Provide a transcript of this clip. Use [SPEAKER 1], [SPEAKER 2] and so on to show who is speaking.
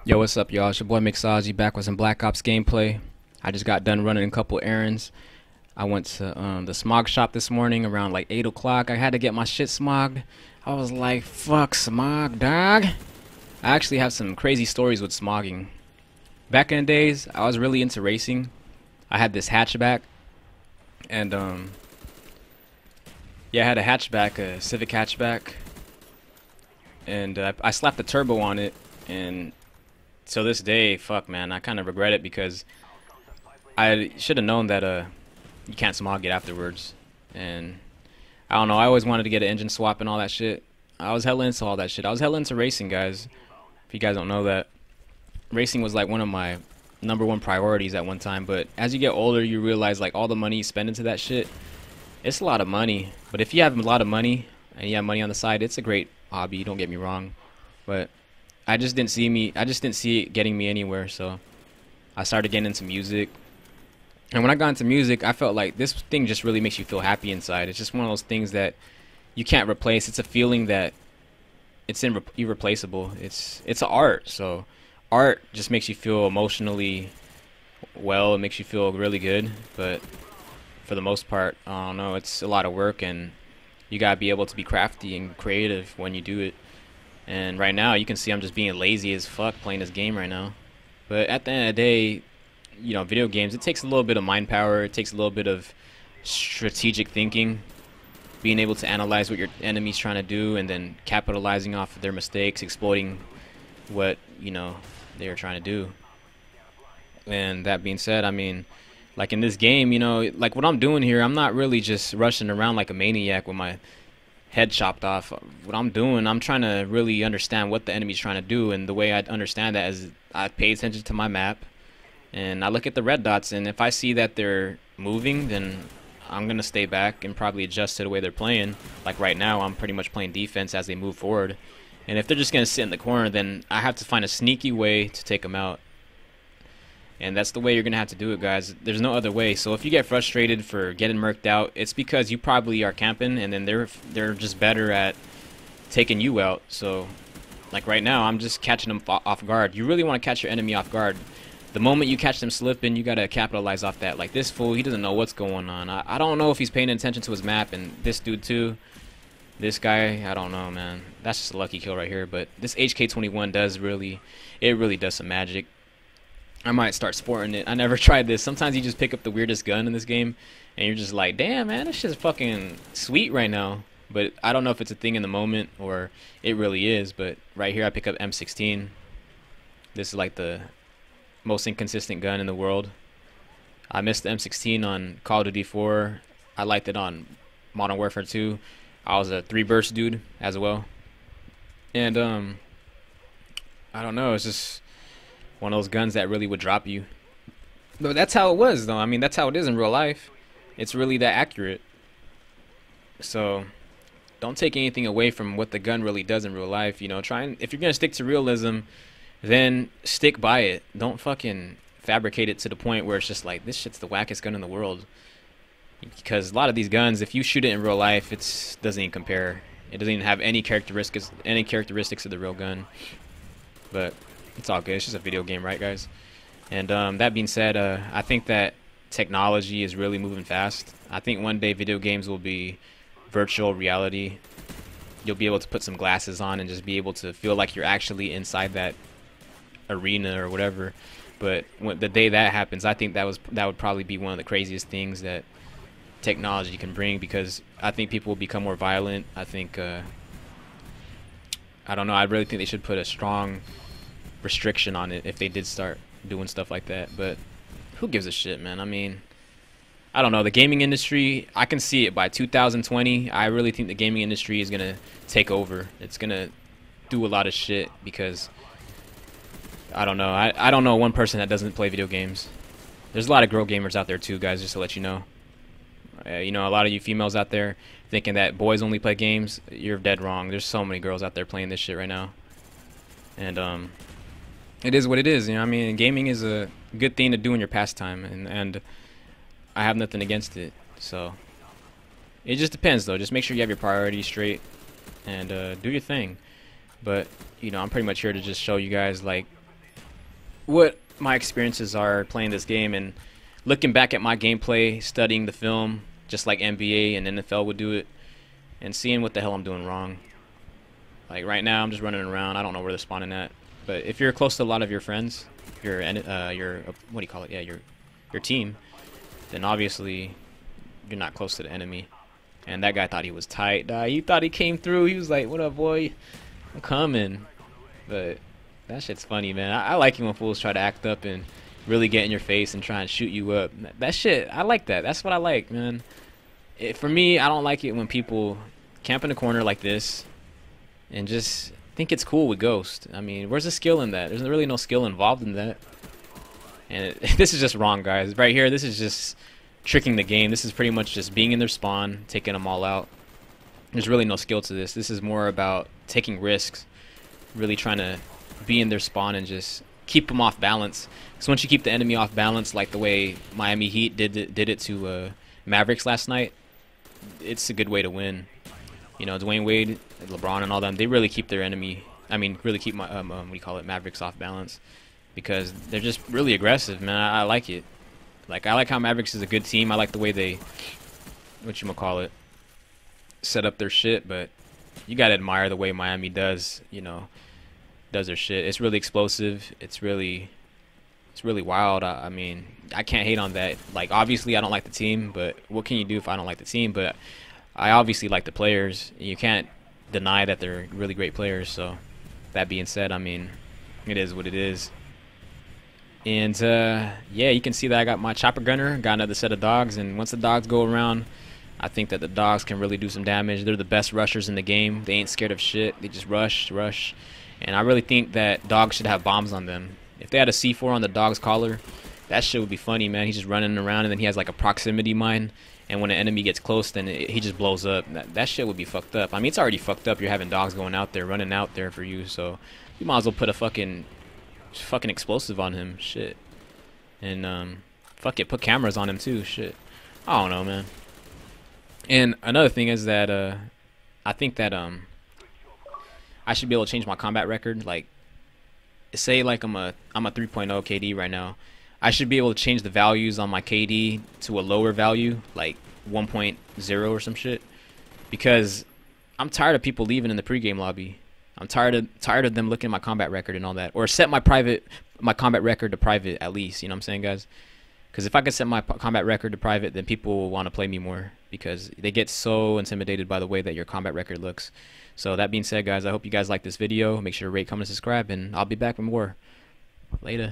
[SPEAKER 1] Yo, what's up, y'all? It's your boy Mixology back with some Black Ops gameplay. I just got done running a couple errands. I went to the smog shop this morning around like 8 o'clock. I had to get my shit smogged. I was like, fuck smog, dog. I actually have some crazy stories with smogging. Back in the days, I was really into racing. I had this hatchback, and yeah, I had a hatchback, a Civic hatchback, and I slapped the turbo on it, and so this day, fuck man, I kind of regret it because I should have known that you can't smog it afterwards. And I don't know, I always wanted to get an engine swap and all that shit. I was hella into all that shit. I was hella into racing, guys. If you guys don't know that, racing was like one of my #1 priorities at one time. But as you get older, you realize like all the money you spend into that shit, it's a lot of money. But if you have a lot of money and you have money on the side, it's a great hobby. Don't get me wrong, but I just didn't see it getting me anywhere. So I started getting into music. And when I got into music, I felt like this thing just really makes you feel happy inside. It's just one of those things that you can't replace. It's a feeling that it's irreplaceable. It's an art. So art just makes you feel emotionally well. It makes you feel really good. But for the most part, I don't know. It's a lot of work, and you gotta be able to be crafty and creative when you do it. And right now, you can see I'm just being lazy as fuck playing this game right now. But at the end of the day, you know, video games, it takes a little bit of mind power. It takes a little bit of strategic thinking, being able to analyze what your enemy's trying to do, and then capitalizing off of their mistakes, exploiting what, you know, they're trying to do. And that being said, I mean, like in this game, you know, like what I'm doing here, I'm not really just rushing around like a maniac with my head chopped off. What I'm doing, I'm trying to really understand what the enemy's trying to do, and the way I understand that is I pay attention to my map, and I look at the red dots, and if I see that they're moving, then I'm gonna stay back and probably adjust to the way they're playing. Like right now, I'm pretty much playing defense as they move forward, and if they're just gonna sit in the corner, then I have to find a sneaky way to take them out. And that's the way you're gonna have to do it, guys. There's no other way. So if you get frustrated for getting murked out, it's because you probably are camping, and then they're just better at taking you out. So like right now, I'm just catching them off guard. You really want to catch your enemy off guard. The moment you catch them slipping, you gotta capitalize off that. Like this fool, he doesn't know what's going on. I don't know if he's paying attention to his map, and this dude too. This guy, I don't know, man. That's just a lucky kill right here. But this HK-21 does really, it really does some magic. I might start sporting it. I never tried this. Sometimes you just pick up the weirdest gun in this game, and you're just like, damn, man, this shit's fucking sweet right now. But I don't know if it's a thing in the moment or it really is. But right here, I pick up M16. This is like the most inconsistent gun in the world. I missed the M16 on Call of Duty 4. I liked it on Modern Warfare 2. I was a 3-burst dude as well. And I don't know. It's just one of those guns that really would drop you. But that's how it was, though. I mean, that's how it is in real life. It's really that accurate. So don't take anything away from what the gun really does in real life. You know, try and, if you're gonna stick to realism, then stick by it. Don't fucking fabricate it to the point where it's just like, this shit's the wackest gun in the world. Because a lot of these guns, if you shoot it in real life, it doesn't even compare. It doesn't even have any characteristics of the real gun. But it's all good. It's just a video game, right, guys? And that being said, I think that technology is really moving fast. I think one day video games will be virtual reality. You'll be able to put some glasses on and just be able to feel like you're actually inside that arena or whatever. But the day that happens, I think that would probably be one of the craziest things that technology can bring, because I think people will become more violent. I think I don't know. I really think they should put a strong restriction on it if they did start doing stuff like that. But who gives a shit, man? I mean, I don't know. The gaming industry, I can see it by 2020. I really think the gaming industry is gonna take over. It's gonna do a lot of shit because I don't know. I don't know one person that doesn't play video games. There's a lot of girl gamers out there too, guys, just to let you know. You know, a lot of you females out there thinking that boys only play games, you're dead wrong. There's so many girls out there playing this shit right now. And it is what it is, you know. I mean, gaming is a good thing to do in your pastime, and I have nothing against it. So it just depends, though. Just make sure you have your priorities straight and do your thing. But you know, I'm pretty much here to just show you guys like what my experiences are playing this game and looking back at my gameplay, studying the film, just like NBA and NFL would do it, and seeing what the hell I'm doing wrong. Like right now, I'm just running around. I don't know where they're spawning at. But if you're close to a lot of your friends, your what do you call it? Yeah, your team, then obviously you're not close to the enemy. And that guy thought he was tight. He thought he came through. He was like, "What up, boy? I'm coming." But that shit's funny, man. I like it when fools try to act up and really get in your face and try and shoot you up. That shit, I like that. That's what I like, man. For me, I don't like it when people camp in a corner like this and just think it's cool with Ghost. I mean, where's the skill in that? There's really no skill involved in that. And this is just wrong, guys. Right here, this is just tricking the game. This is pretty much just being in their spawn, taking them all out. There's really no skill to this. This is more about taking risks, really trying to be in their spawn and just keep them off balance. So once you keep the enemy off balance, like the way Miami Heat did it to Mavericks last night, it's a good way to win. You know, Dwayne Wade, LeBron, and all them, they really keep their enemy. I mean, really keep my what do you call it, Mavericks off balance, because they're just really aggressive, man. I like it. Like I like how Mavericks is a good team. I like the way they, set up their shit. But you gotta admire the way Miami does. Does their shit. It's really explosive. It's really wild. I mean, I can't hate on that. Like, obviously, I don't like the team, but what can you do if I don't like the team? But I obviously like the players. You can't deny that they're really great players. So, that being said, I mean, it is what it is. And, yeah, you can see that I got my chopper gunner, got another set of dogs, and once the dogs go around, I think that the dogs can really do some damage. They're the best rushers in the game. They ain't scared of shit. They just rush. And I really think that dogs should have bombs on them. If they had a C4 on the dog's collar, that shit would be funny, man. He's just running around, and then he has like a proximity mine, and when an enemy gets close, then he just blows up. That shit would be fucked up. I mean, it's already fucked up. You're having dogs going out there, running out there for you, so you might as well put a fucking explosive on him, shit. And fuck it, put cameras on him too, shit. I don't know, man. And another thing is that I think that I should be able to change my combat record. Like, say like I'm a 3.0 KD right now. I should be able to change the values on my KD to a lower value, like 1.0 or some shit, because I'm tired of people leaving in the pregame lobby. I'm tired of them looking at my combat record and all that, or set my combat record to private at least. You know what I'm saying, guys? Because if I could set my combat record to private, then people will want to play me more, because they get so intimidated by the way that your combat record looks. So that being said, guys, I hope you guys like this video. Make sure to rate, comment, and subscribe, and I'll be back with more. Later.